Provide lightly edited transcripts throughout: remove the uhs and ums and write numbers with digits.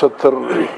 70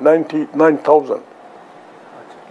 99,000,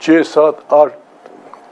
6, 7, 8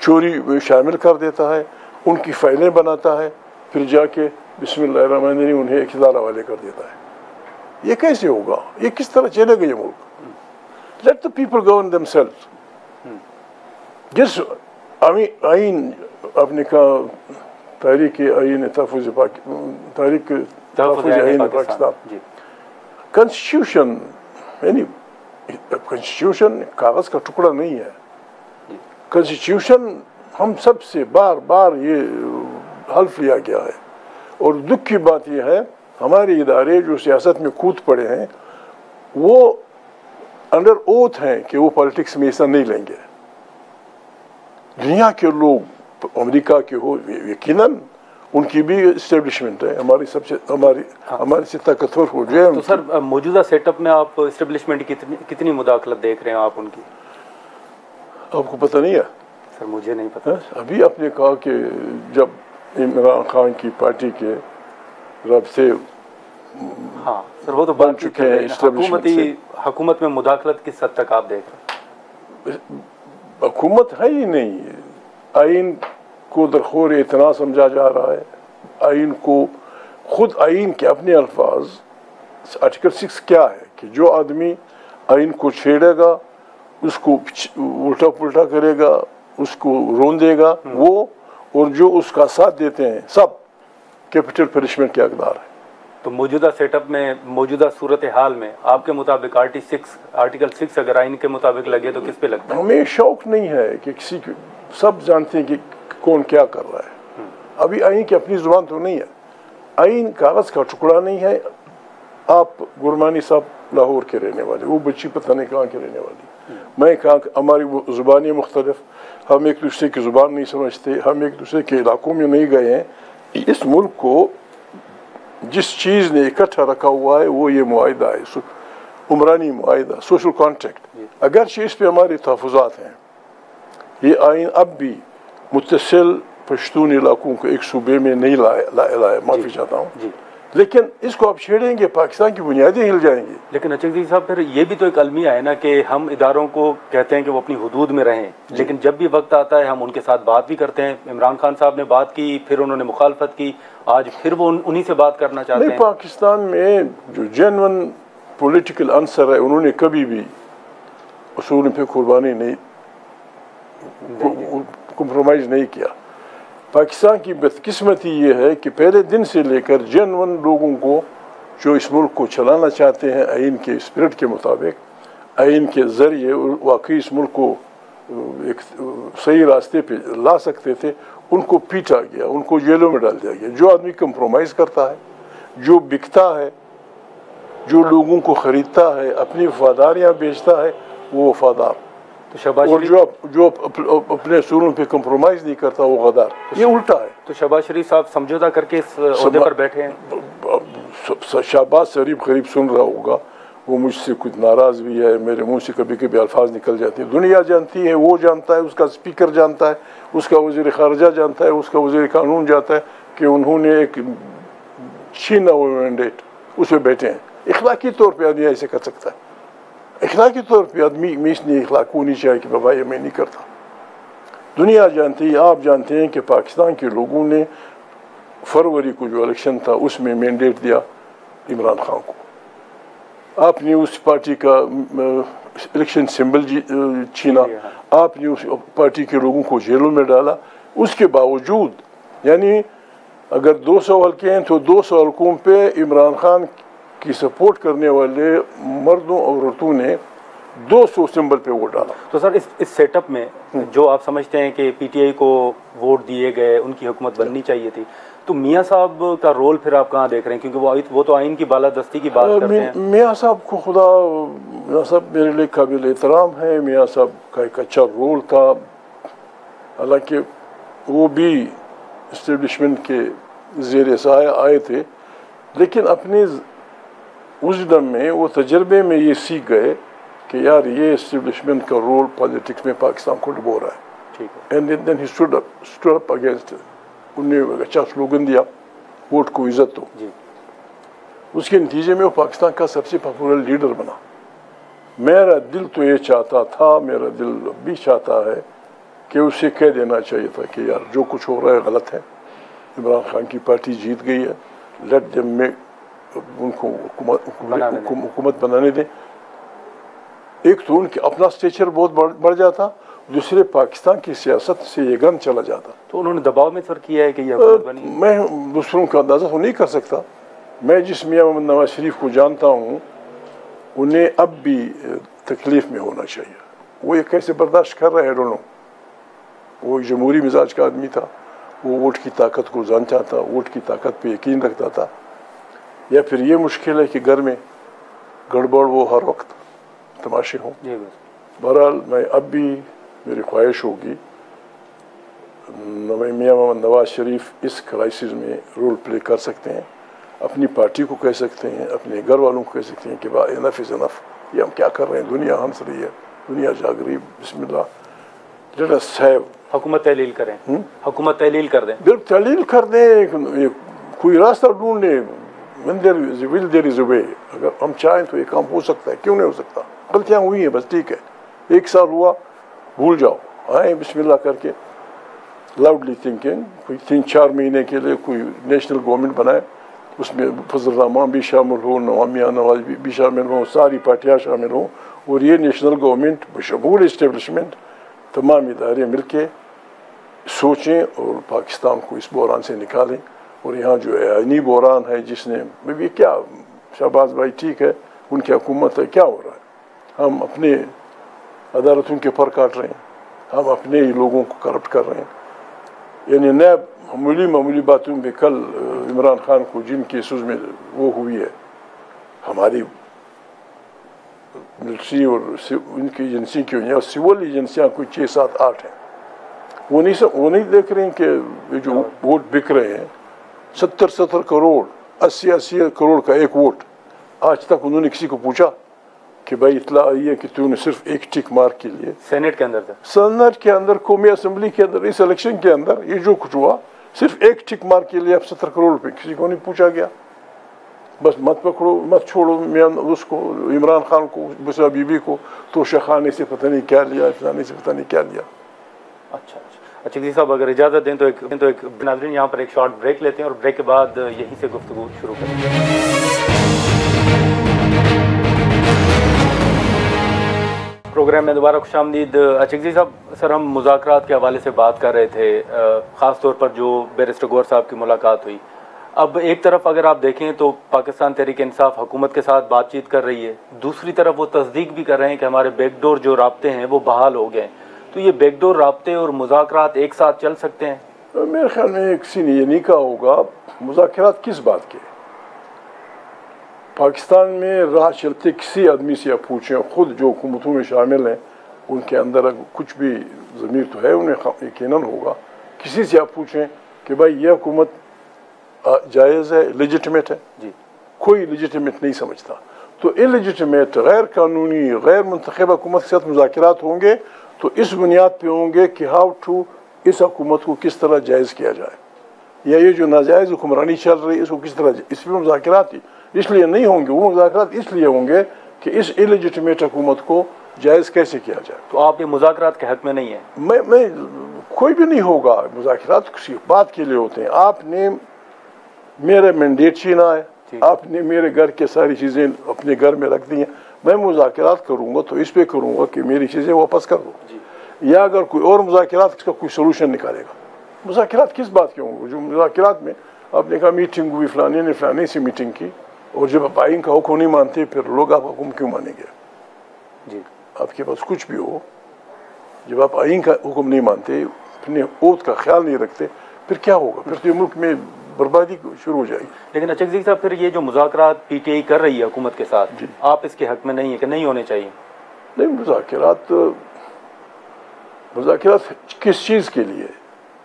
چوری شامل کر دیتا ہے، ان کی فائلیں بناتا ہے، پھر جا کے بسم اللہ الرحمن الرحیم انہیں اقتدار حوالے کر دیتا ہے. یہ کیسے ہوگا؟ یہ کس طرح چلے گا یہ ملک؟ Let the people govern themselves. جس آئین آپ نے کہا تحریک آئین تحفظ آئین پاکستان، کنسٹیٹیوشن یعنی کنسٹیٹیوشن کاغذ کا ٹکڑا نہیں ہے. کنسٹیٹیوشن ہم سب سے بار بار یہ حلف لیا گیا ہے، اور دکھ کی بات یہ ہے ہمارے ادارے جو سیاست میں کود پڑے ہیں وہ انڈر اوتھ ہیں کہ وہ پالیٹکس میں حصہ نہیں لیں گے. دنیا کے لوگ امریکہ کے ہو یقیناً ان کی بھی اسٹیبلشمنٹ ہے، ہماری سے طاقتور ہو جائے. تو سر موجودہ سیٹ اپ میں آپ اسٹیبلشمنٹ کی کتنی مداخلت دیکھ رہے ہیں آپ ان کی؟ آپ کو پتہ نہیں ہے؟ سر مجھے نہیں پتہ. ابھی آپ نے کہا کہ جب عمران خان کی پارٹی کے رابطے ہاں سر وہ تو بن چکے ہیں، حکومت میں مداخلت کس حد تک آپ دیکھ رہے ہیں؟ حکومت ہے ہی نہیں. آئین کو درخور اتنا سمجھا جا رہا ہے. آئین کو خود آئین کے اپنے الفاظ آرٹیکل 6 کیا ہے کہ جو آدمی آئین کو چھیڑے گا، اس کو الٹا پلٹا کرے گا، اس کو روندے گا، وہ اور جو اس کا ساتھ دیتے ہیں سب کیپٹل پنشمنٹ کے حقدار ہیں. تو موجودہ سیٹ اپ میں موجودہ صورتحال میں آپ کے مطابق آرٹیکل 6 اگر آئین کے مطابق لگے تو کس پہ لگتا ہے؟ ہمیں شوق نہیں ہے کہ کسی کو، سب جانتے ہیں کہ کون کیا کر رہا ہے. ابھی آئین کی اپنی زبان تو نہیں ہے. آئین کاغذ کا ٹکڑا نہیں ہے. آپ گرمانی صاحب لاہور کے رہنے والے، وہ بچی پتہ نہیں کہاں کے رہنے والی، میں کہاں ہماری وہ زبانیں مختلف، ہم ایک دوسرے کی زبان نہیں سمجھتے، ہم ایک دوسرے کے علاقوں میں نہیں گئے ہیں. اس ملک کو جس چیز نے اکٹھا رکھا ہوا ہے وہ یہ معاہدہ ہے، عمرانی معاہدہ، سوشل کانٹریکٹ. اگرچہ اس پہ ہمارے تحفظات ہیں، یہ آئین اب بھی متصل پشتون علاقوں کو ایک صوبے میں نہیں لایا، معافی چاہتا ہوں، لیکن اس کو آپ چھیڑیں گے پاکستان کی بنیادیں ہل جائیں گی. لیکن اچک جی صاحب پھر یہ بھی تو ایک المیہ ہے نا کہ ہم اداروں کو کہتے ہیں کہ وہ اپنی حدود میں رہیں، لیکن جب بھی وقت آتا ہے ہم ان کے ساتھ بات بھی کرتے ہیں. عمران خان صاحب نے بات کی، پھر انہوں نے مخالفت کی، آج پھر وہ انہی سے بات کرنا چاہتے ہیں. پاکستان میں جو جینون پولیٹیکل عنصر ہے انہوں نے کبھی بھی اصول پہ قربانی نہیں، کمپرومائز نہیں کیا. پاکستان کی بدقسمتی یہ ہے کہ پہلے دن سے لے کر جینون لوگوں کو جو اس ملک کو چلانا چاہتے ہیں آئین کے اسپرٹ کے مطابق، آئین کے ذریعے واقعی اس ملک کو ایک صحیح راستے پہ لا سکتے تھے، ان کو پیٹا گیا، ان کو جیلوں میں ڈال دیا گیا. جو آدمی کمپرومائز کرتا ہے، جو بکتا ہے، جو لوگوں کو خریدتا ہے، اپنی وفاداریاں بیچتا ہے، وہ وفادار. اور جو اپنے اصولوں پہ کمپرومائز نہیں کرتا وہ غدار. یہ الٹا ہے. تو شہباز شریف صاحب سمجھوتا کر کے اس عہدے پر بیٹھے ہیں. شہباز شریف قریب سن رہا ہوگا، وہ مجھ سے کچھ ناراض بھی ہے، میرے منہ سے کبھی کبھی الفاظ نکل جاتے ہیں. دنیا جانتی ہے، وہ جانتا ہے، اس کا اسپیکر جانتا ہے، اس کا وزیر خارجہ جانتا ہے، اس کا وزیر قانون جانتا ہے کہ انہوں نے ایک چھینا ہوا مینڈیٹ اس پہ بیٹھے ہیں. اخلاقی طور پہ آدمی ایسے کر سکتا ہے. اخلاقی طور پہ آدمی میں اس نے اخلاق ہونی چاہیے کہ بابا یہ میں نہیں کرتا. دنیا جانتی ہے، آپ جانتے ہیں کہ پاکستان کے لوگوں نے فروری کو جو الیکشن تھا اس میں مینڈیٹ دیا عمران خان کو. آپ نے اس پارٹی کا الیکشن سمبل چھینا، آپ نے اس پارٹی کے لوگوں کو جیلوں میں ڈالا. اس کے باوجود یعنی اگر 200 حلقے ہیں تو 200 حلقوں پہ عمران خان کی سپورٹ کرنے والے مردوں اور عورتوں نے 200 سمبل پہ ووٹ ڈالا. تو سر اس سیٹ اپ میں جو آپ سمجھتے ہیں کہ پی ٹی آئی کو ووٹ دیے گئے، ان کی حکومت بننی چاہیے تھی، تو میاں صاحب کا رول پھر آپ کہاں دیکھ رہے ہیں؟ کیونکہ وہ تو آئین کی بالادستی کی بات کرتے ہیں. میاں صاحب کو میاں صاحب میرے لیے قابل احترام ہے. میاں صاحب کا ایک اچھا رول تھا، حالانکہ وہ بھی اسٹیبلشمنٹ کے زیر سایہ آئے تھے، لیکن اپنے وژڈم میں، وہ تجربے میں یہ سیکھ گئے کہ یار یہ اسٹیبلشمنٹ کا رول پالیٹکس میں پاکستان کو ڈبو رہا ہے. And then he stood up against. انہوں نے اچھا سلوگن دیا، ووٹ کو عزت دو. اس کے نتیجے میں وہ پاکستان کا سب سے پاپولر لیڈر بنا. میرا دل تو یہ چاہتا تھا، میرا دل بھی چاہتا ہے کہ اسے کہہ دینا چاہیے تھا کہ یار جو کچھ ہو رہا ہے غلط ہے، عمران خان کی پارٹی جیت گئی ہے، لیٹ دیم میں ان کو حکومت بنانے دیں۔ ایک تو ان کے اپنا اسٹیچر بہت بڑھ جاتا، دوسرے پاکستان کی سیاست سے یہ گن چلا جاتا۔ تو انہوں نے دباؤ میں سر کیا ہے کہ یہ حکومت بنی؟ میں دوسروں کا اندازہ تو نہیں کر سکتا، میں جس میاں محمد نواز شریف کو جانتا ہوں انہیں اب بھی تکلیف میں ہونا چاہیے۔ وہ یہ کیسے برداشت کر رہے ہیں دونوں؟ وہ ایک جمہوری مزاج کا آدمی تھا، وہ ووٹ کی طاقت کو جانتا تھا، ووٹ کی طاقت پہ یقین رکھتا تھا، یا پھر یہ مشکل ہے کہ گھر میں گڑبڑ وہ ہر وقت تماشے ہوں۔ بہرحال میں اب بھی میری خواہش ہوگی میاں محمد نواز شریف اس کرائسس میں رول پلے کر سکتے ہیں، اپنی پارٹی کو کہہ سکتے ہیں، اپنے گھر والوں کو کہہ سکتے ہیں کہ با انف از انف، یہ ہم کیا کر رہے ہیں، دنیا ہنس رہی ہے، دنیا جاگ رہی، بسم اللہ، لیٹ اس ہیو۔ حکومت تحلیل کریں، حکومت تحلیل کر دیں، بالکل تحلیل کر دیں، کوئی راستہ ڈھونڈ لیں، when there is a will there is a way۔ اگر ہم چاہیں تو یہ کام ہو سکتا ہے، کیوں نہیں ہو سکتا؟ غلطیاں ہوئی ہیں بس، ٹھیک ہے، ایک سال ہوا، بھول جاؤ، آئیں بسم اللہ کر کے لاؤڈلی تھنکنگ، کوئی 3-4 مہینے کے لیے کوئی نیشنل گورنمنٹ بنائے، اس میں فضل الرحمان بھی شامل ہو، میاں نواز بھی شامل ہوں، ساری پارٹیاں شامل ہوں، اور یہ نیشنل گورنمنٹ بشمول اسٹیبلشمنٹ تمام ادارے مل کے سوچیں اور پاکستان کو اس بحران سے نکالیں۔ اور یہاں جو آئینی بحران ہے جس نے بھی کیا، شہباز بھائی ٹھیک ہے، ان کی حکومت ہے، کیا ہو رہا ہے؟ ہم اپنے عدالتوں کے پر کاٹ رہے ہیں، ہم اپنے ہی لوگوں کو کرپٹ کر رہے ہیں، یعنی نئے معمولی باتوں پہ کل عمران خان کو جن کیسز میں وہ ہوئی ہے، ہماری ملٹری اور ان کی ایجنسی کی ہوئی ہیں، اور سول ایجنسیاں کوئی 6-7-8 ہیں، وہ نہیں دیکھ رہے ہیں کہ جو ووٹ بک رہے ہیں 70 کروڑ 80 کروڑ کا ایک ووٹ، آج تک انہوں نے کسی کو پوچھا کہ بھائی اطلاع آئی ہے کہ تو نے صرف ایک ٹک مارک کے لیے سینٹ کے اندر تھا، سینٹ کے اندر، قومی اسمبلی کے اندر، اس الیکشن کے اندر یہ جو کچھ ہوا صرف ایک ٹک مارک کے لیے اب 70 کروڑ روپے کسی کو نہیں پوچھا گیا۔ بس مت پکڑو، مت چھوڑو اس کو، عمران خان کو، بسرا بی بی کو تو شخانے سے پتہ نہیں کیا لیا، فلانے سے پتہ نہیں کیا لیا۔ اچھا جی صاحب، اگر اجازت دیں تو ایک ناظرین یہاں پر ایک شارٹ بریک لیتے ہیں، اور بریک کے بعد یہیں سے گفتگو شروع کریں گے۔ پروگرام میں دوبارہ خوش آمدید۔ اچک جی صاحب، سر ہم مذاکرات کے حوالے سے بات کر رہے تھے، خاص طور پر جو بیرسٹر گوہر صاحب کی ملاقات ہوئی۔ اب ایک طرف اگر آپ دیکھیں تو پاکستان تحریک انصاف حکومت کے ساتھ بات چیت کر رہی ہے، دوسری طرف وہ تصدیق بھی کر رہے ہیں کہ ہمارے بیک ڈور جو رابطے ہیں وہ بحال ہو گئے ہیں۔ تو یہ بیک ڈور رابطے اور مذاکرات ایک ساتھ چل سکتے ہیں؟ میرے خیال میں کسی نے یہ نہیں کہا ہوگا۔ مذاکرات کس بات کے؟ پاکستان میں راہ چلتے کسی آدمی سے آپ پوچھیں، خود جو حکومتوں میں شامل ہیں ان کے اندر اگر کچھ بھی ضمیر تو ہے انہیں یقیناً ہوگا، کسی سے آپ پوچھیں کہ بھائی یہ حکومت جائز ہے، لیجٹمیٹ ہے، جی کوئی لیجٹمیٹ نہیں سمجھتا۔ تو انلیجٹمیٹ، غیر قانونی، غیر منتخب حکومت کے ساتھ مذاکرات ہوں گے تو اس بنیاد پہ ہوں گے کہ ہاؤ ٹو اس حکومت کو کس طرح جائز کیا جائے، یا یہ جو ناجائز حکمرانی چل رہی ہے اس کو کس طرح اس میں مذاکرات اس لیے نہیں ہوں گے، وہ مذاکرات اس لیے ہوں گے کہ اس انلیجٹمیٹ حکومت کو جائز کیسے کیا جائے۔ تو آپ یہ مذاکرات کے حق میں نہیں ہیں؟ میں کوئی بھی نہیں ہوگا، مذاکرات کسی بات کے لیے ہوتے ہیں۔ آپ نے میرا مینڈیٹ چھینا ہے، آپ نے میرے گھر کے ساری چیزیں اپنے گھر میں رکھ دی ہیں، میں مذاکرات کروں گا تو اس پہ کروں گا کہ میری چیزیں واپس کر دو، یا اگر کوئی اور مذاکرات اس کا کوئی سولوشن نکالے گا۔ مذاکرات کس بات کے ہوں گے؟ جو مذاکرات میں آپ نے کہا میٹنگ ہوئی، فلانے نے فلانے سے میٹنگ کی، اور جب آپ آئین کا حکم نہیں مانتے پھر لوگ آپ حکم کیوں مانیں گے؟ جی آپ کے پاس کچھ بھی ہو، جب آپ آئین کا حکم نہیں مانتے، اپنے اوت کا خیال نہیں رکھتے، پھر کیا ہوگا؟ پھر تو ملک میں بربادی شروع ہو جائے گی۔ لیکن اچک جی صاحب، پھر یہ جو مذاکرات پی ٹی آئی کر رہی ہے حکومت کے ساتھ، آپ اس کے حق میں نہیں ہے کہ نہیں ہونے چاہیے؟ نہیں، مذاکرات کس چیز کے لیے؟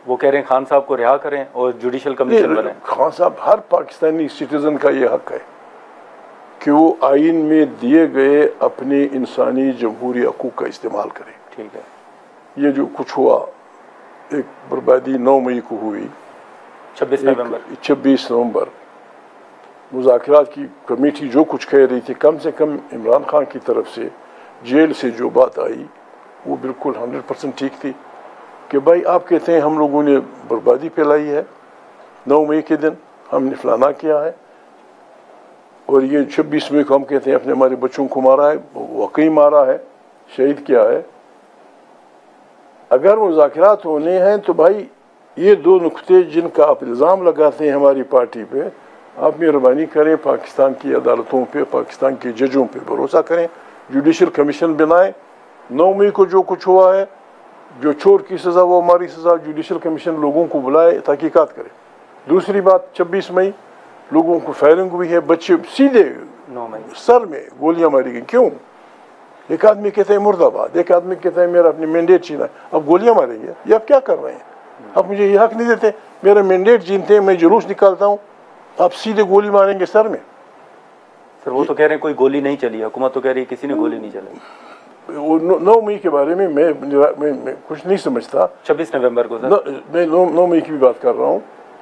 وہ کہہ رہے ہیں خان صاحب کو رہا کریں اور جوڈیشل کمیشن بنائیں۔ خان صاحب، ہر پاکستانی سٹیزن کا یہ حق ہے کہ وہ آئین میں دیے گئے اپنے انسانی جمہوری حقوق کا استعمال کرے۔ ٹھیک ہے، یہ جو کچھ ہوا، ایک بربادی 9 مئی کو ہوئی، 26 نومبر، مذاکرات کی کمیٹی جو کچھ کہہ رہی تھی، کم سے کم عمران خان کی طرف سے جیل سے جو بات آئی وہ بالکل 100% ٹھیک تھی۔ کہ بھائی آپ کہتے ہیں ہم لوگوں نے بربادی پھیلائی ہے 9 مئی کے دن ہم نے فلانا کیا ہے، اور یہ 26 مئی کو ہم کہتے ہیں اپنے ہمارے بچوں کو مارا ہے، واقعی مارا ہے، شہید کیا ہے۔ اگر مذاکرات ہونے ہیں تو بھائی یہ 2 نقطے جن کا آپ الزام لگاتے ہیں ہماری پارٹی پہ، آپ مہربانی کریں پاکستان کی عدالتوں پہ، پاکستان کے ججوں پہ بھروسہ کریں، جوڈیشل کمیشن بنائیں۔ 9 مئی کو جو کچھ ہوا ہے، جو چور کی سزا وہ ہماری سزا، جوڈیشل کمیشن لوگوں کو بلائے، تحقیقات کرے۔ دوسری بات 26 مئی لوگوں کو فائرنگ ہوئی ہے، بچے سیدھے 9 مئی سر میں گولیاں ماری گئی، کیوں؟ ایک آدمی کہتا ہے مرد آباد، ایک آدمی کہتا ہے میرا اپنی مینڈیٹ چھینا ہے، اب گولیاں ماریں گے؟ یہ آپ کیا کر رہے ہیں؟ آپ مجھے یہ حق نہیں دیتے، میرا مینڈیٹ جینتے ہیں، میں جلوس نکالتا ہوں، آپ سیدھے گولی ماریں گے سر میں؟ سر وہ تو کہہ رہے ہیں کوئی گولی نہیں چلی، حکومت تو کہہ رہی ہے کسی نے گولی نہیں چلائی۔ 9 مئی کے بارے میں میں کچھ نہیں سمجھتا۔ 26 نومبر کو سر میں 9 مئی کی بھی بات کر رہا ہوں۔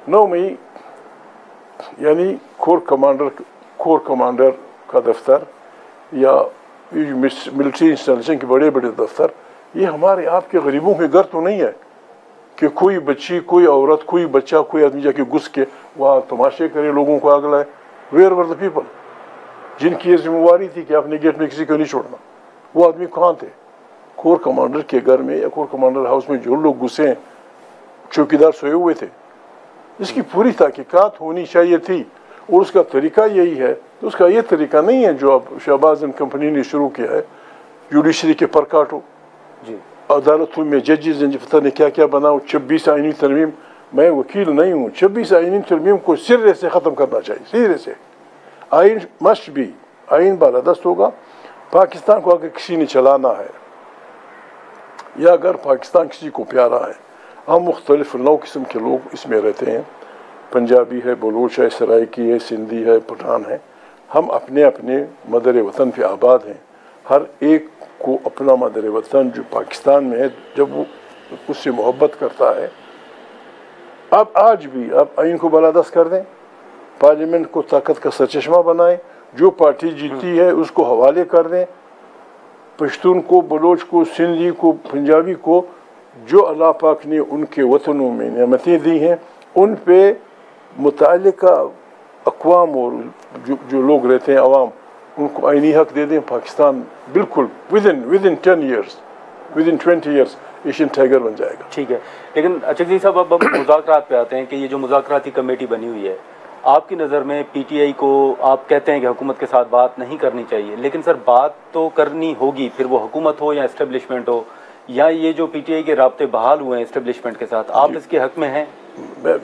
9 مئی یعنی کور کمانڈر کا دفتر یا ملٹری انسٹالیشن کے بڑے بڑے دفتر، یہ ہمارے آپ کے غریبوں کے گھر تو نہیں ہے کہ کوئی بچی، کوئی عورت، کوئی بچہ، کوئی آدمی جا کے گھس کے وہاں تماشے کرے، لوگوں کو آگ لائے۔ ویئر ور دا پیپل جن کی یہ ذمہ داری تھی کہ اپنے گیٹ میں کسی کو نہیں چھوڑنا، وہ آدمی کہاں تھے؟ کور کمانڈر کے گھر میں یا کور کمانڈر ہاؤس میں جو لوگ گھسے ہیں، چوکیدار سوئے ہوئے تھے۔ اس کی پوری تحقیقات ہونی چاہیے تھی، اور اس کا طریقہ یہی ہے۔ تو اس کا یہ طریقہ نہیں ہے جو اب شہباز اینڈ کمپنی نے شروع کیا ہے، جوڈیشری کے پر کاٹو، جی عدالتوں میں ججز پتہ نہیں کیا کیا بناؤ، 26 آئینی ترمیم۔ میں وکیل نہیں ہوں، 26 آئینی ترمیم کو سرے سے ختم کرنا چاہیے، سرے سے۔ آئین مسٹ بھی، آئین بالادست ہوگا۔ پاکستان کو اگر کسی نے چلانا ہے یا اگر پاکستان کسی کو پیارا ہے، ہم مختلف 9 قسم کے لوگ اس میں رہتے ہیں، پنجابی ہے، بلوچ ہے، سرائکی ہے، سندھی ہے، پٹھان ہے، ہم اپنے اپنے مدر وطن پہ آباد ہیں۔ ہر ایک کو اپنا مدر وطن جو پاکستان میں ہے، جب وہ اس سے محبت کرتا ہے، اب آج بھی آپ آئین کو بالادست کر دیں، پارلیمنٹ کو طاقت کا سرچشمہ بنائیں، جو پارٹی جیتی ہے اس کو حوالے کر دیں، پشتون کو، بلوچ کو، سندھی کو، پنجابی کو، جو اللہ پاک نے ان کے وطنوں میں نعمتیں دی ہیں ان پہ متعلقہ اقوام اور جو لوگ رہتے ہیں عوام، ان کو آئینی حق دے دیں۔ پاکستان بالکل within 10 years، within 20 years Asian tiger بن جائے گا۔ ٹھیک ہے، لیکن اچھا صاحب اب ہم مذاکرات پہ آتے ہیں کہ یہ جو مذاکراتی کمیٹی بنی ہوئی ہے، آپ کی نظر میں پی ٹی آئی کو آپ کہتے ہیں کہ حکومت کے ساتھ بات نہیں کرنی چاہیے، لیکن سر بات تو کرنی ہوگی، پھر وہ حکومت ہو یا اسٹیبلشمنٹ ہو، یا یہ جو پی ٹی آئی کے رابطے بحال ہوئے ہیں اسٹیبلشمنٹ کے ساتھ، آپ اس کے حق میں ہیں؟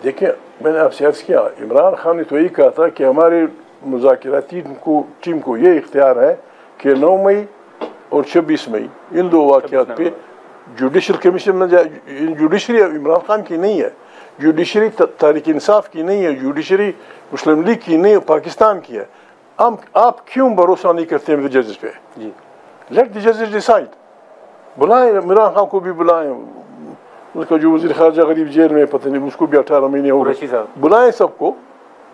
دیکھیں، میں نے آپ سے عرض کیا، عمران خان نے تو یہی کہا تھا کہ ہمارے مذاکراتی ٹیم کو یہ اختیار ہے کہ 9 مئی اور 26 مئی ان 2 واقعات پہ جوڈیشل کمیشن نہ جائے۔ جوڈیشری عمران خان کی نہیں ہے، جوڈیشری تحریک انصاف کی نہیں ہے، جوڈیشری مسلم لیگ کی نہیں ہے، پاکستان کی ہے۔ آپ کیوں بھروسہ نہیں کرتے ہیں ججز پہ؟ جی لیٹ دی ججز ڈیسائڈ۔ بلائیں عمران خان کو بھی، بلائیں اس کا جو وزیر خارجہ غریب جیل میں پتہ نہیں، اس کو بھی 18 مہینے ہو گئے، بلائیں سب کو،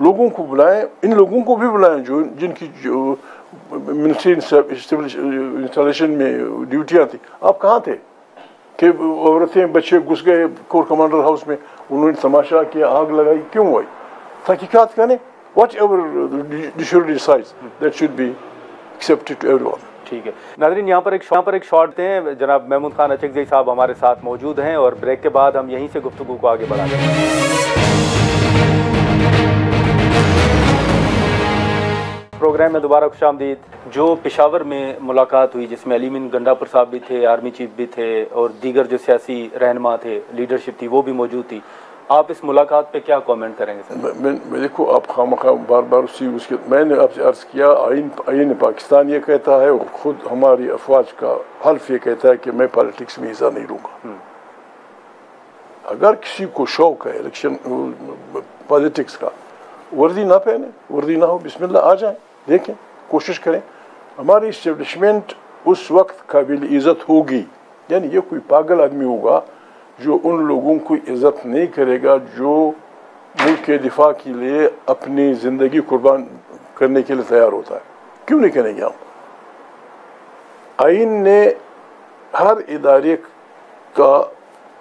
لوگوں کو بلائیں، ان لوگوں کو بھی بلائیں جو جن کی جو منسٹری انسٹالیشن میں ڈیوٹیاں تھیں۔ آپ کہاں تھے کہ عورتیں بچے گھس گئے کور کمانڈر ہاؤس میں، انہوں نے تماشا کیا، آگ لگائی، کیوں ہوئی؟ تحقیقات کریں، whatever judiciary decides that should be accepted to everyone. ٹھیک ہے ناظرین، یہاں پر ایک شارٹ دیں، جناب محمود خان اچکزئی صاحب ہمارے ساتھ موجود ہیں، اور بریک کے بعد ہم یہیں سے گفتگو کو آگے بڑھائیں گے۔ پروگرام میں دوبارہ خوش آمدید۔ جو پشاور میں ملاقات ہوئی جس میں علیم گنڈاپور صاحب بھی تھے، آرمی چیف بھی تھے، اور دیگر جو سیاسی رہنما تھے، لیڈرشپ تھی، وہ بھی موجود تھی، آپ اس ملاقات پہ کیا کومنٹ کریں گے سر؟ میں دیکھو، آپ خواہ بار بار اس کے میں نے آپ سے عرض کیا، آئین پاکستان یہ کہتا ہے، اور خود ہماری افواج کا حلف یہ کہتا ہے کہ میں پالیٹکس میں حصہ نہیں لوں گا۔ اگر کسی کو شوق ہے الیکشن پالیٹکس کا، وردی نہ پہنے، وردی نہ ہو، بسم اللہ آ جائیں، دیکھیں، کوشش کریں۔ ہماری اسٹیبلشمنٹ اس وقت قابل عزت ہوگی، یعنی یہ کوئی پاگل آدمی ہوگا جو ان لوگوں کو عزت نہیں کرے گا جو ملک کے دفاع کے لیے اپنی زندگی قربان کرنے کے لیے تیار ہوتا ہے۔ کیوں نہیں کریں گے ہم؟ آئین نے ہر ادارے کا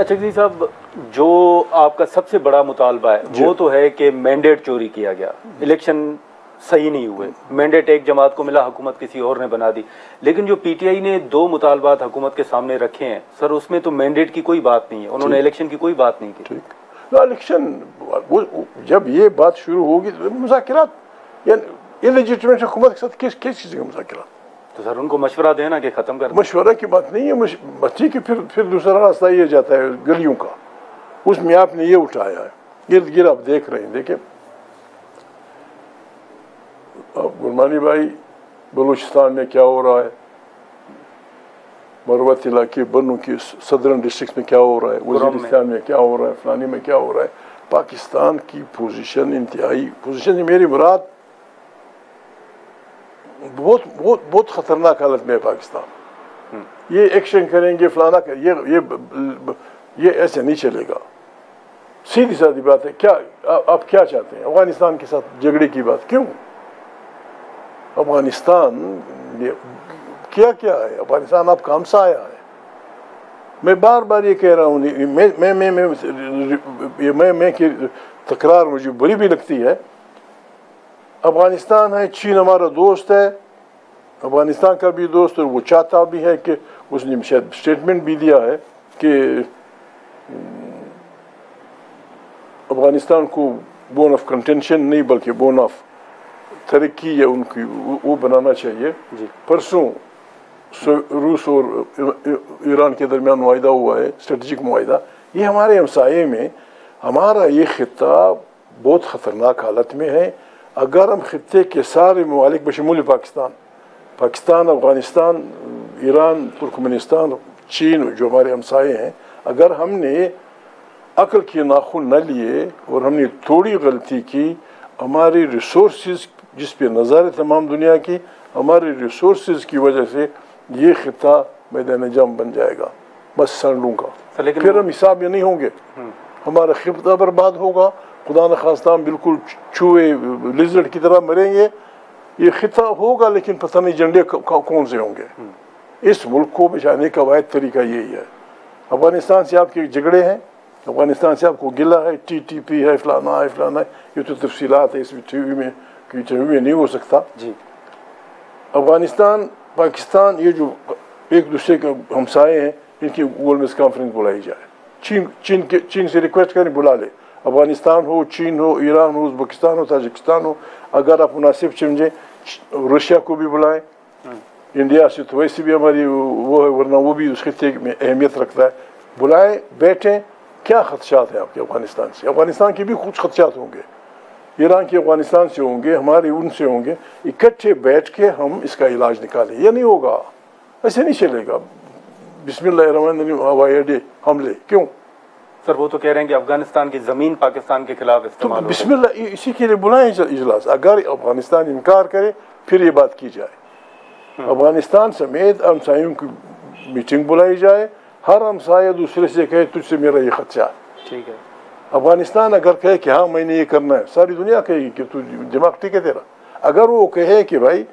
اچھا جی صاحب، جو آپ کا سب سے بڑا مطالبہ ہے وہ تو ہے کہ مینڈیٹ چوری کیا گیا، الیکشن صحیح نہیں ہوئے، مینڈیٹ ایک جماعت کو ملا، حکومت کسی اور نے بنا دی، لیکن جو پی ٹی آئی نے 2 مطالبات حکومت کے سامنے رکھے ہیں سر، اس میں تو مینڈیٹ کی کوئی بات نہیں ہے، انہوں نے الیکشن کی کوئی بات نہیں کی. الیکشن جب یہ بات شروع ہوگی تو مذاکرات، یعنی انلیجیٹمیٹ حکومت کے ساتھ کس چیز کے مذاکرات؟ تو سر ان کو مشورہ دینا کہ ختم کر دیں. مشورہ کی بات نہیں ہے، بچے کی پھر دوسرا راستہ یہ جاتا ہے گلیوں کا، اس میں آپ نے یہ اٹھایا ہے، گرد گرد آپ دیکھ رہے ہیں. دیکھیں اب گلمانی بھائی، بلوچستان میں کیا ہو رہا ہے، مروت علاقے بنو کی صدرن ڈسٹرکٹ میں کیا ہو رہا ہے، وزیرستان میں کیا ہو رہا ہے، فلانی میں کیا ہو رہا ہے. پاکستان کی پوزیشن انتہائی پوزیشن، میری مراد بہت بہت بہت خطرناک حالت میں ہے پاکستان. یہ ایکشن کریں گے فلانا یہ ایسے نہیں چلے گا. سیدھی سادی بات ہے. کیا آپ کیا چاہتے ہیں؟ افغانستان کے ساتھ جھگڑے کی بات کیوں؟ افغانستان کیا ہے؟ افغانستان آپ کا ہمسایہ ہے. میں بار بار یہ کہہ رہا ہوں، میں کہ تکرار مجھے بری بھی لگتی ہے. افغانستان ہے، چین ہمارا دوست ہے، افغانستان کا بھی دوست، اور وہ چاہتا بھی ہے کہ اس نے شاید اسٹیٹمنٹ بھی دیا ہے کہ افغانستان کو بون آف کنٹینشن نہیں بلکہ بون آف ترقی یا ان کی وہ بنانا چاہیے. پرسوں روس اور ایران کے درمیان معاہدہ ہوا ہے، اسٹریٹجک معاہدہ. یہ ہمارے ہمسائے میں، ہمارا یہ خطہ بہت خطرناک حالت میں ہے. اگر ہم خطے کے سارے ممالک بشمول پاکستان، افغانستان، ایران، ترکمنستان، چین جو ہمارے ہمسائے ہیں، اگر ہم نے عقل کے ناخن نہ لیے اور ہم نے تھوڑی غلطی کی، ہماری ریسورسز جس پہ نظر ہے تمام دنیا کی، ہمارے ریسورسز کی وجہ سے یہ خطہ میدان جنگ بن جائے گا، بس سانڈوں کا. پھر ہم حساب میں نہیں ہوں گے، ہمارا خطہ برباد ہوگا، خدا نخواستہ ہم بالکل چوہے لیزرڈ کی طرح مریں گے. یہ خطہ ہوگا لیکن پتہ نہیں جھنڈے کون سے ہوں گے. اس ملک کو بچانے کا واحد طریقہ یہی ہے. افغانستان سے آپ کے جھگڑے ہیں، افغانستان سے آپ کو گلہ ہے، ٹی ٹی پی ہے، فلانا ہے، یہ تو تفصیلات ہے، اس میں ٹی وی میں نہیں ہو سکتا. افغانستان پاکستان یہ جو ایک دوسرے کے ہمسائے ہیں، ان کی گولمیز کانفرنس بلائی جائے. چین سے ریکویسٹ کریں، بلا لے. افغانستان ہو، چین ہو، ایران ہو، ازبکستان ہو، تاجکستان ہو، اگر آپ مناسب سمجھیں روشیا کو بھی بلائیں. انڈیا سے تو ویسے بھی ہماری وہ ہے، ورنہ وہ بھی اس خطے میں اہمیت رکھتا ہے. بلائیں، بیٹھیں. کیا خدشات ہیں آپ کے افغانستان سے؟ افغانستان کے بھی کچھ خدشات ہوں گے، ایران کے افغانستان سے ہوں گے، ہمارے ان سے ہوں گے. اکٹھے بیٹھ کے ہم اس کا علاج نکالیں. یہ نہیں ہوگا، ایسے نہیں چلے گا. بسم اللہ الرحمن الرحیم ہوائی اڈے حملے کیوں؟ سر وہ تو کہہ رہے ہیں کہ افغانستان کی زمین پاکستان کے خلاف استعمال ہو. بسم اللہ، اسی کے لیے بلائیں اجلاس. اگر افغانستان انکار کرے پھر یہ بات کی جائے. افغانستان سمیت ہمسایوں کی میٹنگ بلائی جائے. ہر ہمسایہ دوسرے سے کہے تجھ سے میرا یہ خدشہ ہے. ٹھیک ہے. افغانستان اگر کہے کہ ہاں میں نے یہ کرنا ہے، ساری دنیا کہے گی کہ تو دماغ ٹھیک ہے تیرا. اگر وہ کہے کہ بھائی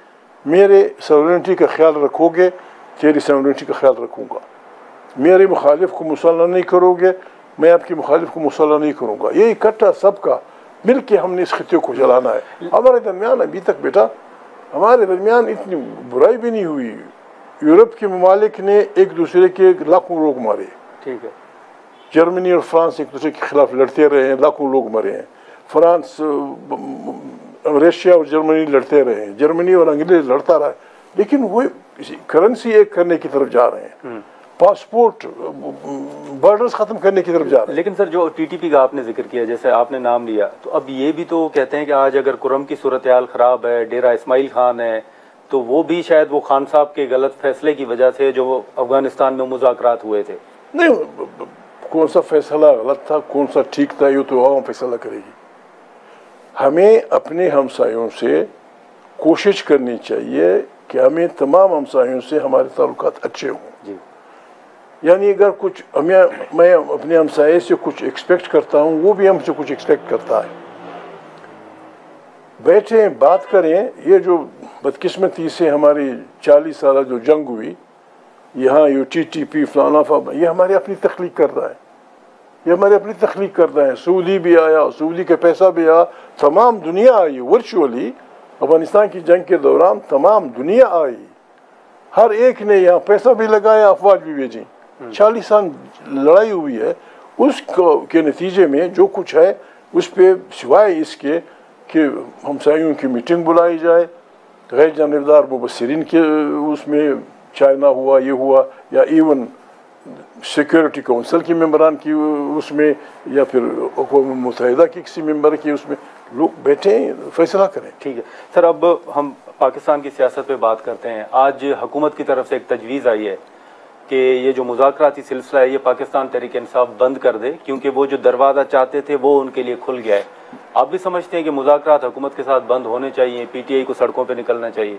میرے سوورنٹی کا خیال رکھو گے، تیری سوورنٹی کا خیال رکھوں گا، میرے مخالف کو مسلح نہیں کرو گے، میں آپ کے مخالف کو مسلح نہیں کروں گا. یہ اکٹھا سب کا مل کے ہم نے اس خطے کو چلانا ہے. ہمارے درمیان ابھی تک بیٹا ہمارے درمیان اتنی برائی بھی نہیں ہوئی. یورپ کے ممالک نے ایک دوسرے کے لاکھوں لوگ مارے. ٹھیک ہے. جرمنی اور فرانس ایک دوسرے کے خلاف لڑتے رہے ہیں، لاکھوں لوگ مرے ہیں. فرانس، رشیا اور جرمنی لڑتے رہے ہیں، جرمنی اور انگریز لڑتا رہا، لیکن وہ کرنسی ایک کرنے کی طرف جا رہے ہیں، پاسپورٹ بارڈرز ختم کرنے کی طرف جا رہے ہیں. لیکن سر جو ٹی ٹی پی کا آپ نے ذکر کیا، جیسے آپ نے نام لیا، تو اب یہ بھی تو کہتے ہیں کہ آج اگر کرم کی صورتحال خراب ہے، ڈیرہ اسماعیل خان ہے، تو وہ بھی شاید وہ خان صاحب کے غلط فیصلے کی وجہ سے جو افغانستان میں مذاکرات ہوئے تھے. نہیں، کون سا فیصلہ غلط تھا، کون سا ٹھیک تھا، یہ تو عوام فیصلہ کرے گی. ہمیں اپنے ہمسایوں سے کوشش کرنی چاہیے کہ ہمیں تمام ہمسایوں سے ہمارے تعلقات اچھے ہوں. یعنی اگر کچھ میں اپنے ہمسائے سے کچھ ایکسپیکٹ کرتا ہوں، وہ بھی ہم سے کچھ ایکسپیکٹ کرتا ہے. بیٹھیں، بات کریں. یہ جو بدقسمتی سے ہماری 40 سالہ جو جنگ ہوئی، یہاں یہ ٹی ٹی پی فلانا یہ ہماری اپنی تخلیق کر رہا ہے. یہ ہمارے اپنی تخلیق کردہ ہیں. سعودی بھی آیا, سعودی کا پیسہ بھی آیا, تمام دنیا آئی ورچولی. افغانستان کی جنگ کے دوران تمام دنیا آئی, ہر ایک نے یہاں پیسہ بھی لگایا, افواج بھی بھیجیں. 40 سال لڑائی ہوئی ہے. اس کے نتیجے میں جو کچھ ہے اس پہ سوائے اس کے کہ ہمسایوں کی میٹنگ بلائی جائے, غیر جانبدار مبصرین کے اس میں چائنا ہوا, یہ ہوا, یا ایون سیکورٹی کونسل کی ممبران کی اس میں, یا پھر اقوام متحدہ کی کسی ممبر کی اس میں, لوگ بیٹھے فیصلہ کریں. ٹھیک ہے سر, اب ہم پاکستان کی سیاست پہ بات کرتے ہیں. آج حکومت کی طرف سے ایک تجویز آئی ہے کہ یہ جو مذاکراتی سلسلہ ہے یہ پاکستان تحریک انصاف بند کر دے, کیونکہ وہ جو دروازہ چاہتے تھے وہ ان کے لیے کھل گیا ہے. آپ بھی سمجھتے ہیں کہ مذاکرات حکومت کے ساتھ بند ہونے چاہیے, پی ٹی آئی کو سڑکوں پہ نکلنا چاہیے؟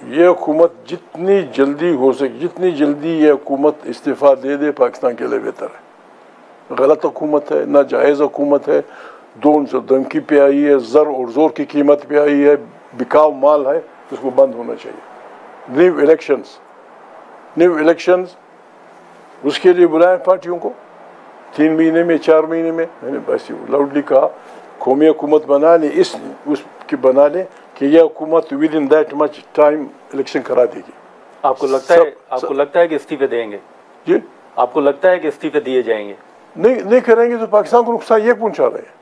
یہ حکومت جتنی جلدی ہو سکے, جتنی جلدی یہ حکومت استعفیٰ دے دے پاکستان کے لیے بہتر ہے. غلط حکومت ہے, ناجائز حکومت ہے, دون سے دھمکی پہ آئی ہے, زر اور زور کی قیمت پہ آئی ہے, بکاؤ مال ہے, اس کو بند ہونا چاہیے. نیو الیکشنز اس کے لیے بلائیں پارٹیوں کو 3 مہینے میں, 4 مہینے میں. میں نے بس لاؤڈلی کہا قومی حکومت بنا لیں, اس کی بنا لیں کہ یہ حکومت with in that much time election کرا دے گی. آپ کو لگتا ہے کہ استعفے دیں گے؟ جی, آپ کو لگتا ہے کہ استعفے دیے جائیں گے؟ نہیں کریں گے تو پاکستان کو نقصان یہ پہنچا رہے ہیں.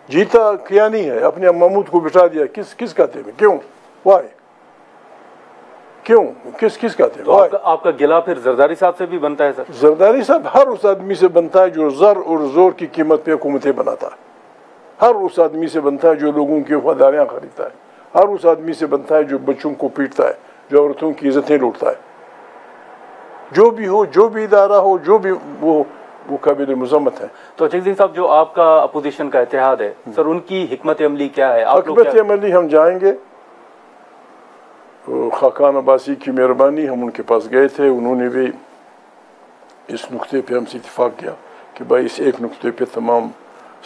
جیتا کیا نہیں ہے, اپنے محمود کو بٹھا دیا, کس کہتے میں, کیوں, وائی, کیوں, کس کہتے ہیں. آپ کا گلا پھر زرداری صاحب سے بھی بنتا ہے سر؟ زرداری صاحب ہر اس آدمی سے بنتا ہے جو زر اور زور کی قیمت پہ حکومتیں بناتا ہے. ہر اس آدمی سے بنتا ہے جو لوگوں کی وفاداریاں خریدتا ہے. ہر اس آدمی سے بنتا ہے جو بچوں کو پیٹتا ہے, جو عورتوں کی عزتیں لوٹتا ہے. جو بھی ہو, جو بھی ادارہ ہو, جو بھی وہ قابل مذمت ہے. تو چکزئی صاحب, جو آپ کا اپوزیشن کا اتحاد ہے سر, ان کی حکمت عملی کیا ہے؟ حکمت عملی ہم جائیں گے, خاقان عباسی کی مہربانی, ہم ان کے پاس گئے تھے, انہوں نے بھی اس نقطے پہ ہم سے اتفاق کیا کہ بھائی اس ایک نقطے پہ تمام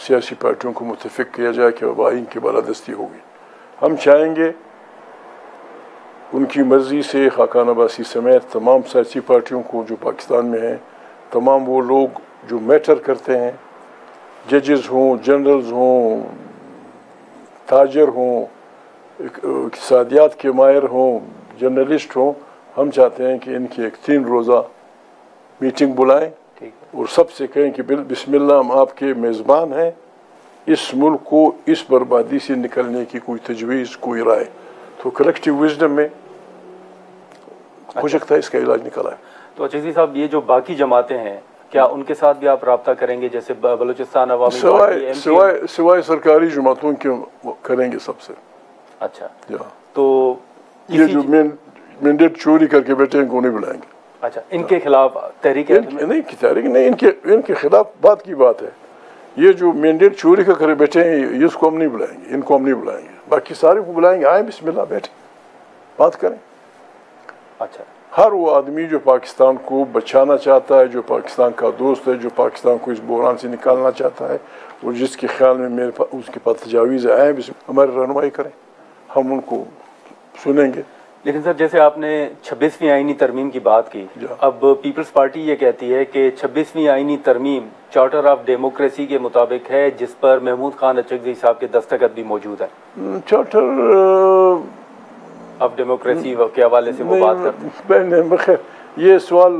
سیاسی پارٹیوں کو متفق کیا جائے کہ آئین کی بالادستی ہوگی. ہم چاہیں گے ان کی مرضی سے خاقان عباسی سمیت تمام سیاسی پارٹیوں کو جو پاکستان میں ہیں, تمام وہ لوگ جو میٹر کرتے ہیں, ججز ہوں, جنرلز ہوں, تاجر ہوں, اقتصادیات کے ماہر ہوں, جرنلسٹ ہوں, ہم چاہتے ہیں کہ ان کی ایک 3 روزہ میٹنگ بلائیں اور سب سے کہیں کہ بسم اللہ, ہم آپ کے میزبان ہیں, اس ملک کو اس بربادی سے نکلنے کی کوئی تجویز, کوئی رائے, تو کلیکٹیو وزڈم میں ہو سکتا ہے اس کا علاج نکلا ہے. تو چکزئی صاحب, یہ جو باقی جماعتیں ہیں کیا ان کے ساتھ بھی آپ رابطہ کریں گے, جیسے بلوچستان عوامی پارٹی, سوائے سرکاری جماعتوں کے کریں گے سب سے. اچھا, تو یہ جو مینڈیٹ چوری کر کے بیٹھے ہیں کو نہیں بلائیں گے. اچھا, ان کے خلاف تحریک نہیں, ان کے خلاف بات کی بات ہے. یہ جو مینڈیٹ چوری کا کرے بیٹھے ہیں اس کو ہم نہیں بلائیں گے, ان کو ہم نہیں بلائیں گے. باقی سارے کو بلائیں گے, آئیں بسم اللہ بیٹھیں, بات کریں. اچھا, ہر وہ آدمی جو پاکستان کو بچانا چاہتا ہے, جو پاکستان کا دوست ہے, جو پاکستان کو اس بحران سے نکالنا چاہتا ہے, اور جس کے خیال میں میرے پاس اس کے پاس تجاویز آئیں, ہماری رہنمائی کریں, ہم ان کو سنیں گے. لیکن سر, جیسے آپ نے 26ویں آئینی ترمیم کی بات کی, اب پیپلز پارٹی یہ کہتی ہے کہ 26ویں آئینی ترمیم چارٹر آف ڈیموکریسی کے مطابق ہے, جس پر محمود خان اچکزئی صاحب کے دستخط بھی موجود ہے. چارٹر اب ڈیموکریسی کے حوالے سے وہ بات کرتے ہیں. بخیر, یہ سوال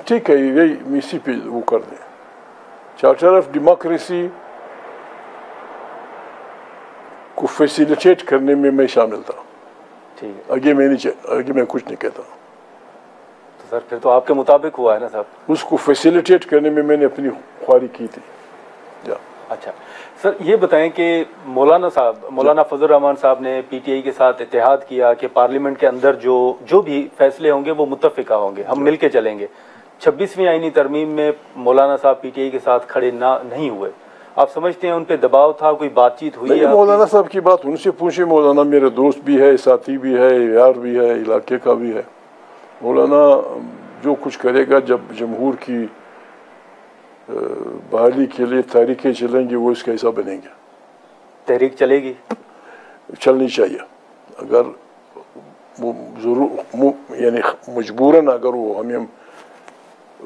ٹھیک ہے, یہی اسی پہ وہ کر دیں. چارٹر آف ڈیموکریسی کو فیسیلیٹیٹ کرنے میں میں شامل تھا. آگے میں کچھ نہیں کہتا. تو سر پھر تو آپ کے مطابق ہوا ہے نا صاحب. اس کو فیسیلیٹیٹ کرنے میں میں نے اپنی خواہی کی تھی. اچھا سر, یہ بتائیں کہ مولانا فضل الرحمان صاحب نے پی ٹی آئی کے ساتھ اتحاد کیا کہ پارلیمنٹ کے اندر جو بھی فیصلے ہوں گے وہ متفقہ ہوں گے, ہم مل کے چلیں گے. 26ویں آئینی ترمیم میں مولانا صاحب پی ٹی آئی کے ساتھ کھڑے نہیں ہوئے. آپ سمجھتے ہیں ان پہ دباؤ تھا, کوئی بات چیت ہوئی ہے؟ مولانا صاحب کی بات ان سے پوچھیں. مولانا میرے دوست بھی ہے, ساتھی بھی ہے, یار بھی ہے, علاقے کا بھی ہے. مولانا جو کچھ کرے گا, جب جمہور کی بحالی کے لیے تحریکیں چلیں گی, وہ اس کا حصہ بنیں گے. تحریک چلے گی؟ چلنی چاہیے. اگر وہ ضرور یعنی مجبوراً اگر وہ ہمیں